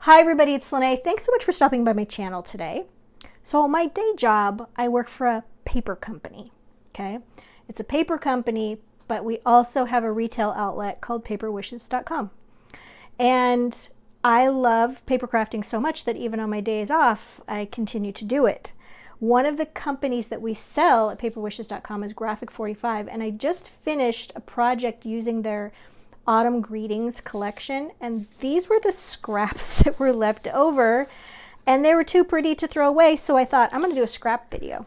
Hi everybody, it's Lene. Thanks so much for stopping by my channel today. So my day job, I work for a paper company, okay? It's a paper company, but we also have a retail outlet called paperwishes.com. And I love paper crafting so much that even on my days off, I continue to do it. One of the companies that we sell at paperwishes.com is Graphic 45, and I just finished a project using their Autumn Greetings collection, and these were the scraps that were left over, and they were too pretty to throw away, so I thought I'm going to do a scrap video.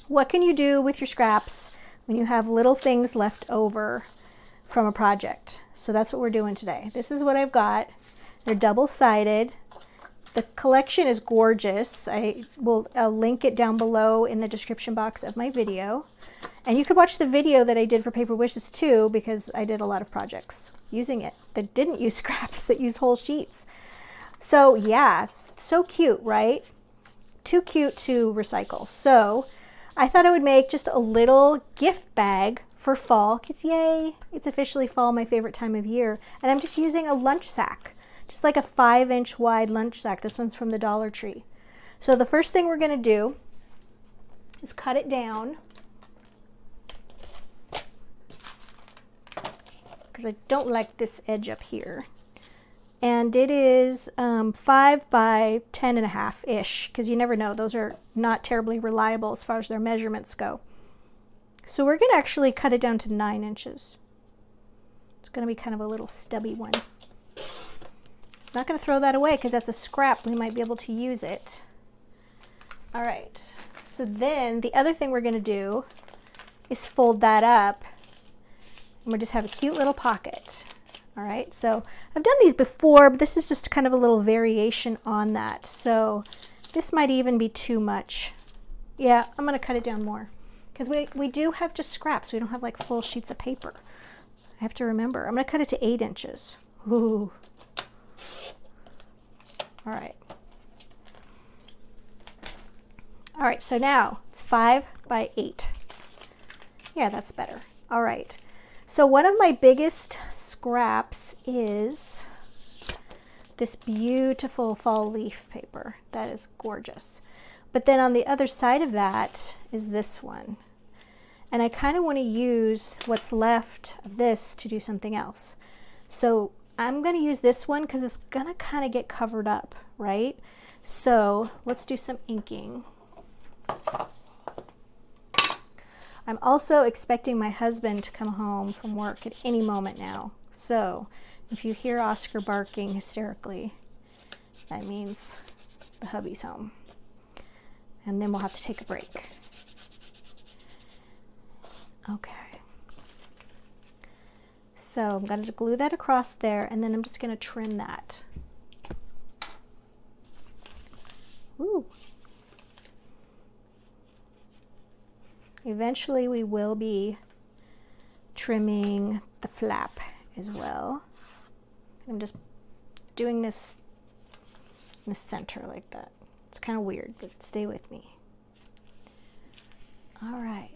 What can you do with your scraps when you have little things left over from a project? So that's what we're doing today. This is what I've got. They're double-sided. The collection is gorgeous. I'll link it down below in the description box of my video. And you could watch the video that I did for Paper Wishes too, because I did a lot of projects using it that didn't use scraps, that used whole sheets. So yeah, so cute, right? Too cute to recycle. So I thought I would make just a little gift bag for fall, because yay, it's officially fall, my favorite time of year. And I'm just using a lunch sack, just like a 5-inch wide lunch sack. This one's from the Dollar Tree. So the first thing we're gonna do is cut it down, because I don't like this edge up here. And it is 5 by 10.5-ish, because you never know. Those are not terribly reliable as far as their measurements go. So we're going to actually cut it down to 9 inches. It's going to be kind of a little stubby one. I'm not going to throw that away because that's a scrap. We might be able to use it. All right. So then the other thing we're going to do is fold that up. And we'll just have a cute little pocket. All right, so I've done these before, but this is just kind of a little variation on that. So this might even be too much. Yeah, I'm gonna cut it down more, because we do have just scraps. We don't have like full sheets of paper. I have to remember. I'm gonna cut it to 8 inches. Ooh. All right. All right, so now it's 5 by 8. Yeah, that's better. All right. So one of my biggest scraps is this beautiful fall leaf paper. That is gorgeous. But then on the other side of that is this one. And I kind of want to use what's left of this to do something else. So I'm going to use this one because it's going to kind of get covered up, right? So let's do some inking. I'm also expecting my husband to come home from work at any moment now. So if you hear Oscar barking hysterically, that means the hubby's home. And then we'll have to take a break. Okay. So I'm going to glue that across there, and then I'm just going to trim that. Ooh. Eventually we will be trimming the flap as well. I'm just doing this in the center like that. It's kind of weird, but stay with me. All right.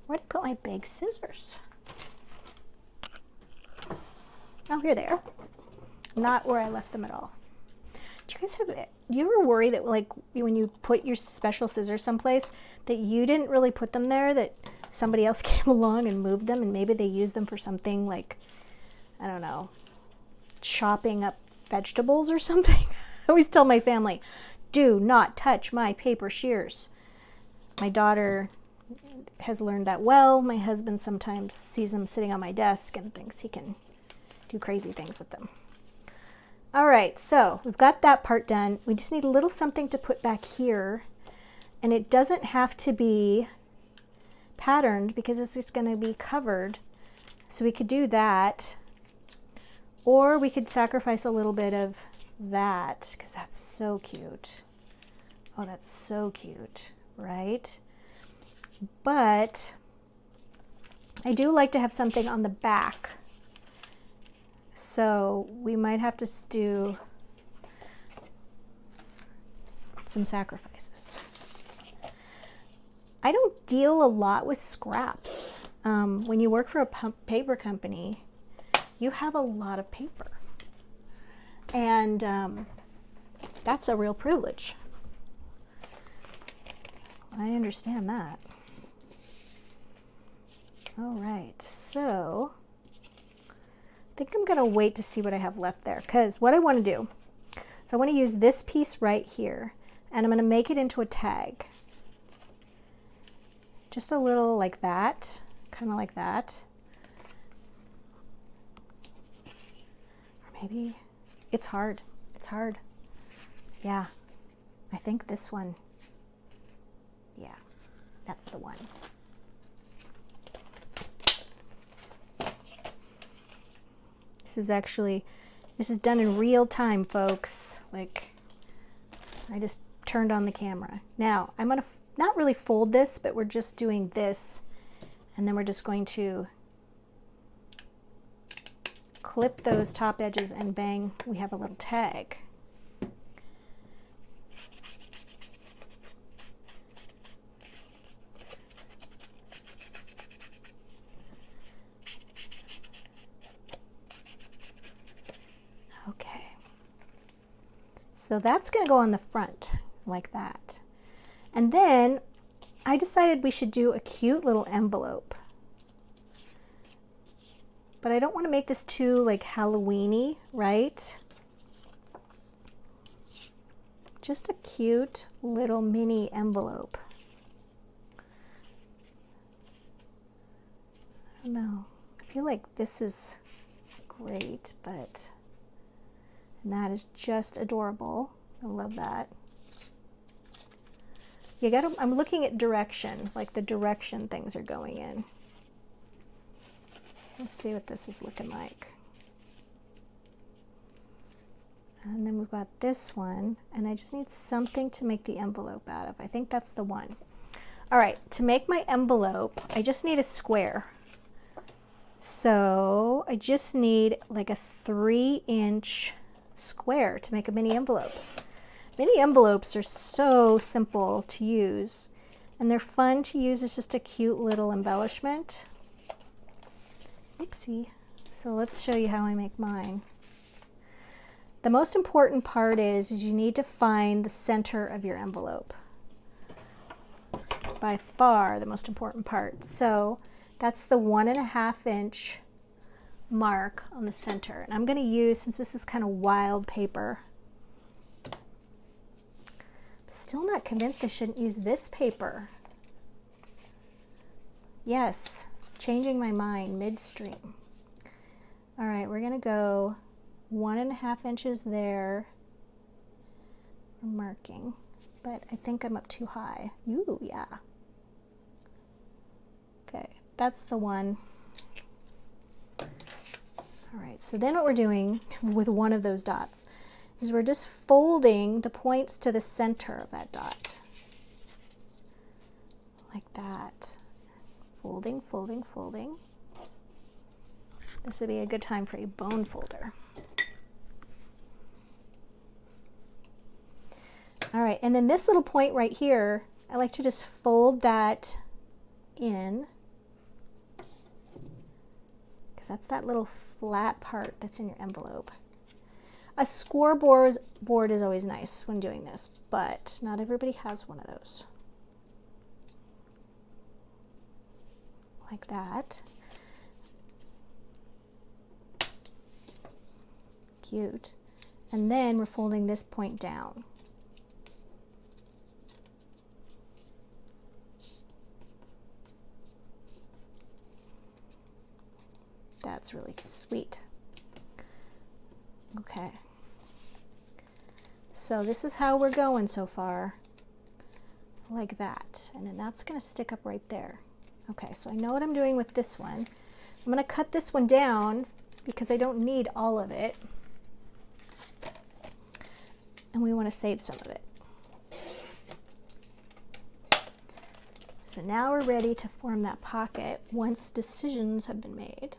Where did I put my big scissors? Oh, here they are. Not where I left them at all. Do you guys have it? Do you ever worry that, like, when you put your special scissors someplace, that you didn't really put them there, that somebody else came along and moved them, and maybe they used them for something like, I don't know, chopping up vegetables or something? I always tell my family, do not touch my paper shears. My daughter has learned that well. My husband sometimes sees them sitting on my desk and thinks he can do crazy things with them. All right, so we've got that part done. We just need a little something to put back here, and it doesn't have to be patterned because it's just going to be covered. So we could do that, or we could sacrifice a little bit of that because that's so cute. Oh, that's so cute, right? But I do like to have something on the back. So we might have to do some sacrifices. I don't deal a lot with scraps. When you work for a paper company, you have a lot of paper. And that's a real privilege. I understand that. All right, so I think I'm gonna wait to see what I have left there, because what I want to do is I want to use this piece right here, and I'm gonna make it into a tag. Just a little like that, kind of like that. Or maybe, it's hard, it's hard. Yeah, I think this one, yeah, that's the one. This is done in real time, folks. Like, I just turned on the camera. Now, I'm gonna not really fold this, but we're just doing this, and then we're just going to clip those top edges, and bang, we have a little tag. Okay, so that's going to go on the front like that. And then I decided we should do a cute little envelope. But I don't want to make this too like Halloween-y, right? Just a cute little mini envelope. I don't know. I feel like this is great, but and that is just adorable. I love that. You gotta, I'm looking at direction, like the direction things are going in. Let's see what this is looking like. And then we've got this one, and I just need something to make the envelope out of. I think that's the one. All right, to make my envelope, I just need a square. So I just need like a 3-inch square to make a mini envelope. Mini envelopes are so simple to use, and they're fun to use as just a cute little embellishment. Oopsie. So let's show you how I make mine. The most important part is you need to find the center of your envelope. By far the most important part. So that's the 1.5 inch mark on the center. And I'm going to use, since this is kind of wild paper, still not convinced I shouldn't use this paper. Yes, changing my mind midstream. All right, we're gonna go 1.5 inches there. We're marking, but I think I'm up too high. Ooh, yeah. Okay, that's the one. All right, so then what we're doing with one of those dots is we're just folding the points to the center of that dot. Like that. Folding, folding, folding. This would be a good time for a bone folder. All right, and then this little point right here, I like to just fold that in, because that's that little flat part that's in your envelope. A scoreboard is always nice when doing this, but not everybody has one of those. Like that. Cute. And then we're folding this point down. That's really sweet. Okay. So this is how we're going so far. Like that. And then that's going to stick up right there. Okay, so I know what I'm doing with this one. I'm going to cut this one down because I don't need all of it. And we want to save some of it. So now we're ready to form that pocket once decisions have been made.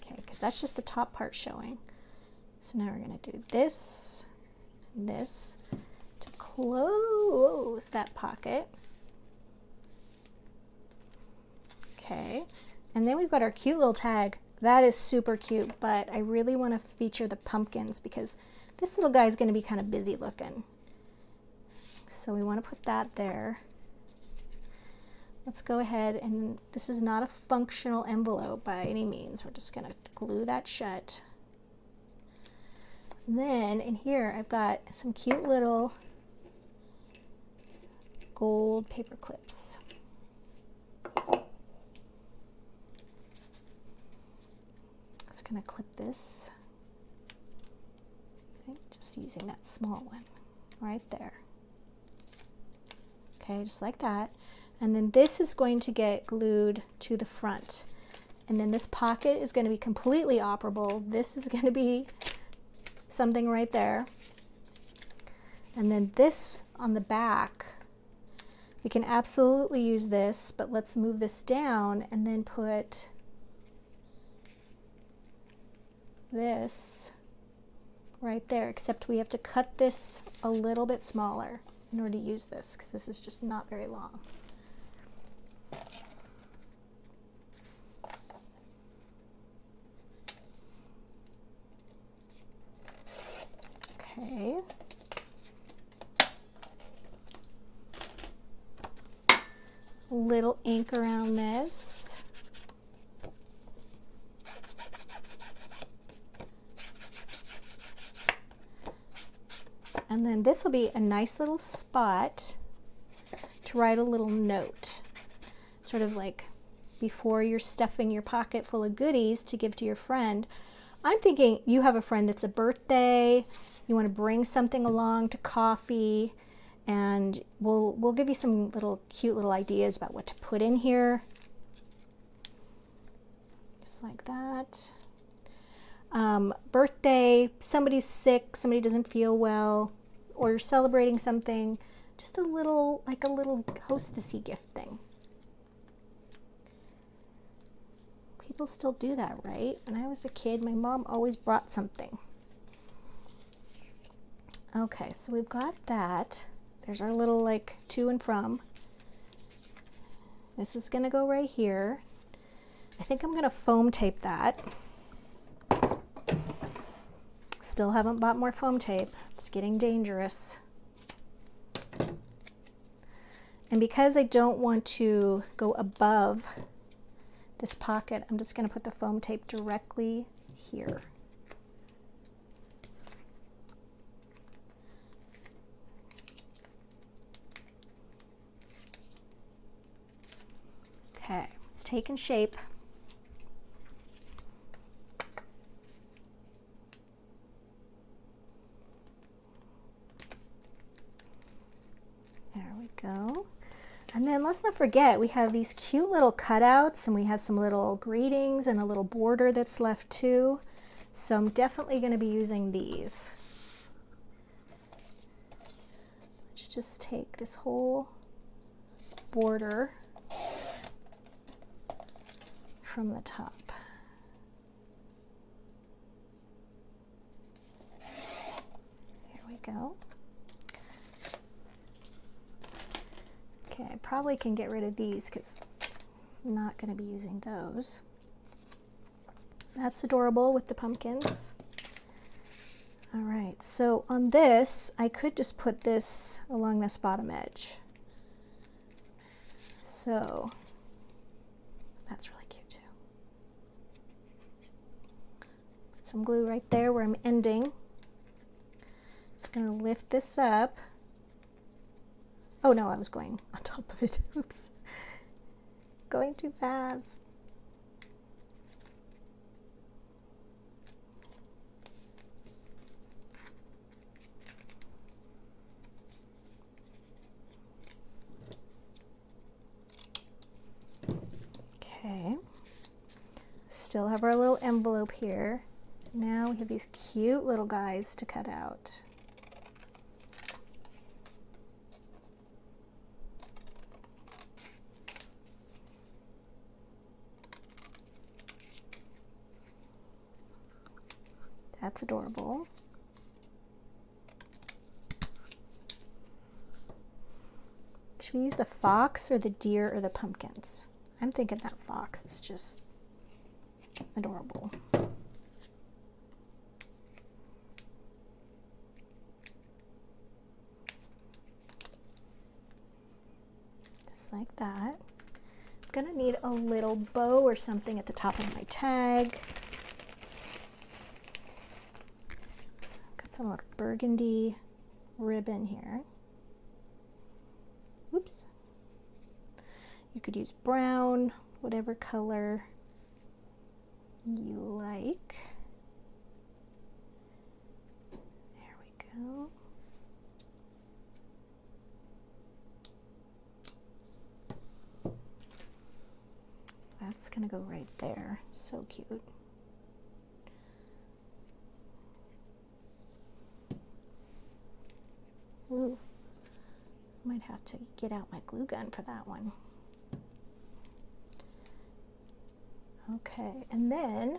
Okay, because that's just the top part showing. So now we're going to do this and this to close that pocket. Okay, and then we've got our cute little tag. That is super cute, but I really want to feature the pumpkins because this little guy is going to be kind of busy looking. So we want to put that there. Let's go ahead, and this is not a functional envelope by any means. We're just going to glue that shut. And then in here I've got some cute little gold paper clips. Just going to clip this. Okay, just using that small one right there. Okay, just like that. And then this is going to get glued to the front. And then this pocket is going to be completely operable. This is going to be something right there. And then this on the back, we can absolutely use this, but let's move this down and then put this right there, except we have to cut this a little bit smaller in order to use this, because this is just not very long. Okay. Little ink around this. And then this will be a nice little spot to write a little note, sort of like before you're stuffing your pocket full of goodies to give to your friend. I'm thinking you have a friend, it's a birthday, you want to bring something along to coffee, and we'll give you some little cute little ideas about what to put in here. Just like that. Birthday, somebody's sick, somebody doesn't feel well, or you're celebrating something, just a little, like a little hostessy gift thing. People still do that, right? When I was a kid, my mom always brought something. Okay, so we've got that. There's our little like to and from. This is gonna go right here. I think I'm gonna foam tape that. Still haven't bought more foam tape. It's getting dangerous. And because I don't want to go above this pocket, I'm just going to put the foam tape directly here. Okay, it's taking shape. There we go. And then let's not forget, we have these cute little cutouts, and we have some little greetings and a little border that's left too. So I'm definitely going to be using these. Let's just take this whole border from the top. Here we go. Okay, I probably can get rid of these because I'm not going to be using those. That's adorable with the pumpkins. All right, so on this, I could just put this along this bottom edge. So that's really cute too. Put some glue right there where I'm ending. Just going to lift this up. Oh no, I was going on top of it. Oops. Going too fast. Okay. Still have our little envelope here. Now we have these cute little guys to cut out. That's adorable. Should we use the fox or the deer or the pumpkins? I'm thinking that fox is just adorable. Just like that. I'm gonna need a little bow or something at the top of my tag. Got some little burgundy ribbon here. Oops. You could use brown, whatever color you like. There we go. That's gonna go right there. So cute. Ooh, might have to get out my glue gun for that one. Okay, and then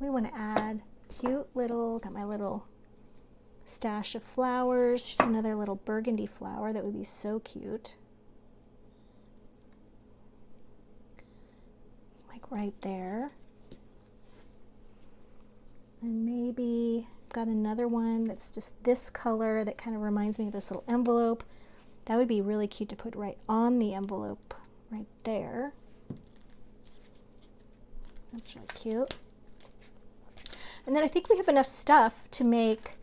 we want to add cute little, got my little stash of flowers. Here's another little burgundy flower that would be so cute. Like right there. And maybe got another one that's just this color that kind of reminds me of this little envelope. That would be really cute to put right on the envelope right there. That's really cute. And then I think we have enough stuff to make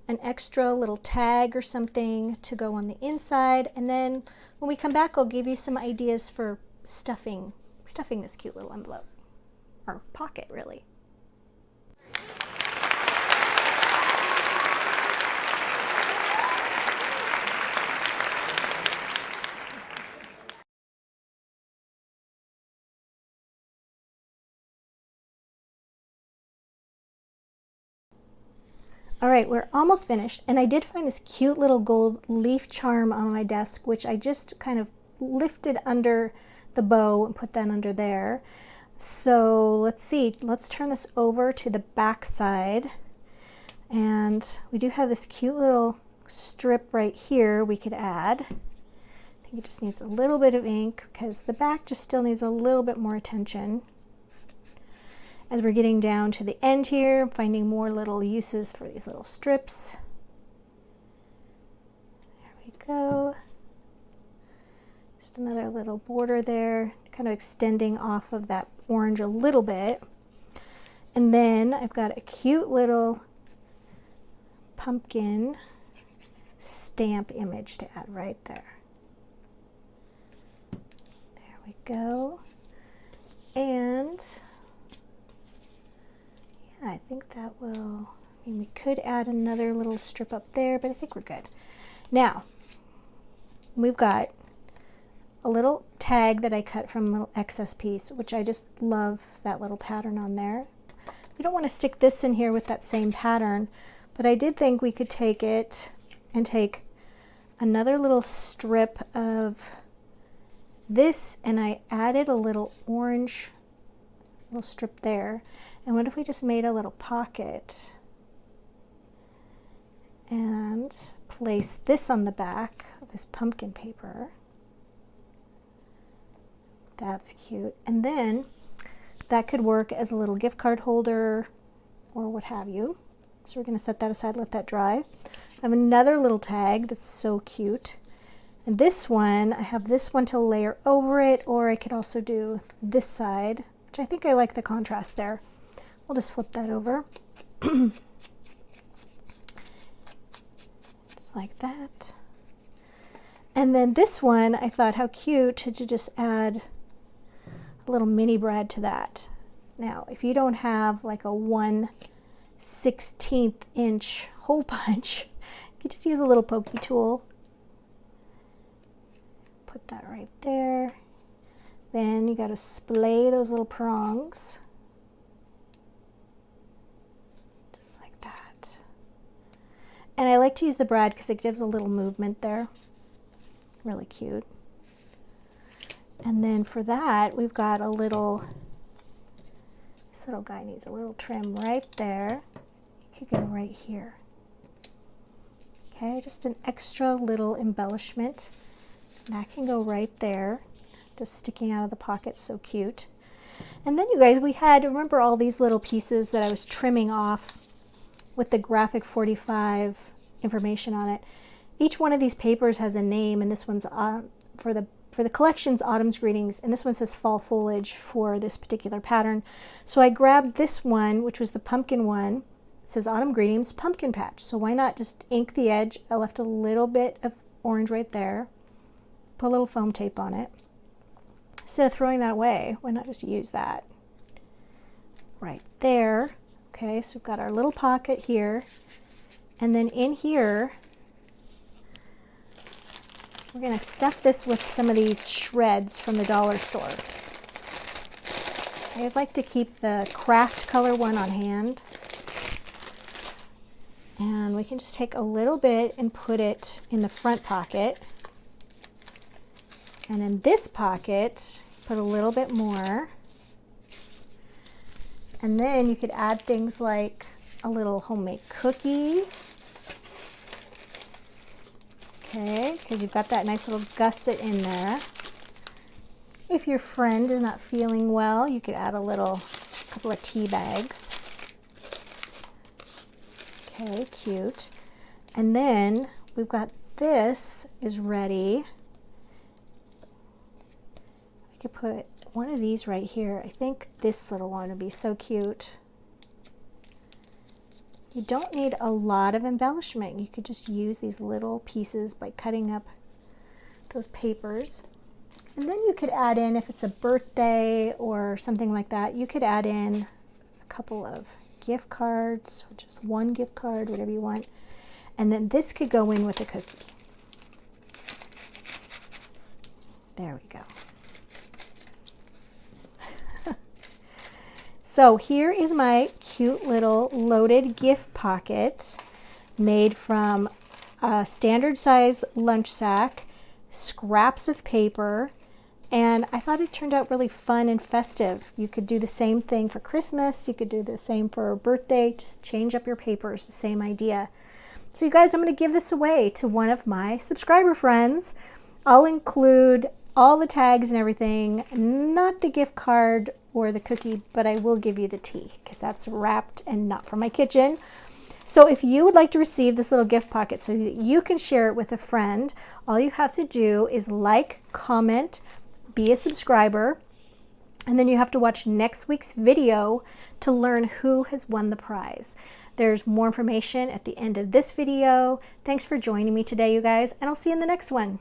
an extra little tag or something to go on the inside. And then when we come back, I'll give you some ideas for stuffing this cute little envelope, or pocket really. All right, we're almost finished, and I did find this cute little gold leaf charm on my desk, which I just kind of lifted under the bow and put that under there. So let's see, let's turn this over to the back side, and we do have this cute little strip right here we could add. I think it just needs a little bit of ink because the back just still needs a little bit more attention. As we're getting down to the end here, I'm finding more little uses for these little strips. There we go. Just another little border there, kind of extending off of that orange a little bit. And then I've got a cute little pumpkin stamp image to add right there. There we go. And I think that will, I mean, we could add another little strip up there, but I think we're good. Now, we've got a little tag that I cut from a little excess piece, which I just love that little pattern on there. We don't want to stick this in here with that same pattern, but I did think we could take it and take another little strip of this, and I added a little orange little strip there. And what if we just made a little pocket and place this on the back of this pumpkin paper? That's cute. And then that could work as a little gift card holder or what have you. So we're going to set that aside, let that dry. I have another little tag that's so cute. And this one, I have this one to layer over it, or I could also do this side, which I think I like the contrast there. We'll just flip that over. Just like that. And then this one, I thought how cute to just add a little mini brad to that. Now, if you don't have like a 1/16 inch hole punch, you can just use a little pokey tool. Put that right there. Then you got to splay those little prongs. And I like to use the brad because it gives a little movement there. Really cute. And then for that, we've got a little, this little guy needs a little trim right there. It could go right here. Okay, just an extra little embellishment. That can go right there. just sticking out of the pocket, so cute. And then you guys, we had, remember all these little pieces that I was trimming off with the Graphic 45 information on it. Each one of these papers has a name, and this one's for the collection's Autumn's Greetings, and this one says Fall Foliage for this particular pattern. So I grabbed this one, which was the pumpkin one. It says Autumn Greetings Pumpkin Patch. So why not just ink the edge? I left a little bit of orange right there. Put a little foam tape on it. Instead of throwing that away, why not just use that? Right there. Okay, so we've got our little pocket here. And then in here, we're going to stuff this with some of these shreds from the dollar store. I'd like to keep the craft color one on hand. And we can just take a little bit and put it in the front pocket. And in this pocket, put a little bit more. And then you could add things like a little homemade cookie. Okay, because you've got that nice little gusset in there. If your friend is not feeling well, you could add a couple of tea bags. Okay, cute. And then we've got this is ready. I could put one of these right here. I think this little one would be so cute. You don't need a lot of embellishment. You could just use these little pieces by cutting up those papers. And then you could add in, if it's a birthday or something like that, you could add in a couple of gift cards, or just one gift card, whatever you want. And then this could go in with a cookie. There we go. So here is my cute little loaded gift pocket made from a standard size lunch sack, scraps of paper, and I thought it turned out really fun and festive. You could do the same thing for Christmas, you could do the same for a birthday, just change up your papers, the same idea. So you guys, I'm going to give this away to one of my subscriber friends. I'll include all the tags and everything, not the gift card or the cookie, but I will give you the tea because that's wrapped and not from my kitchen. So if you would like to receive this little gift pocket so that you can share it with a friend, all you have to do is like, comment, be a subscriber, and then you have to watch next week's video to learn who has won the prize. There's more information at the end of this video. Thanks for joining me today, you guys, and I'll see you in the next one.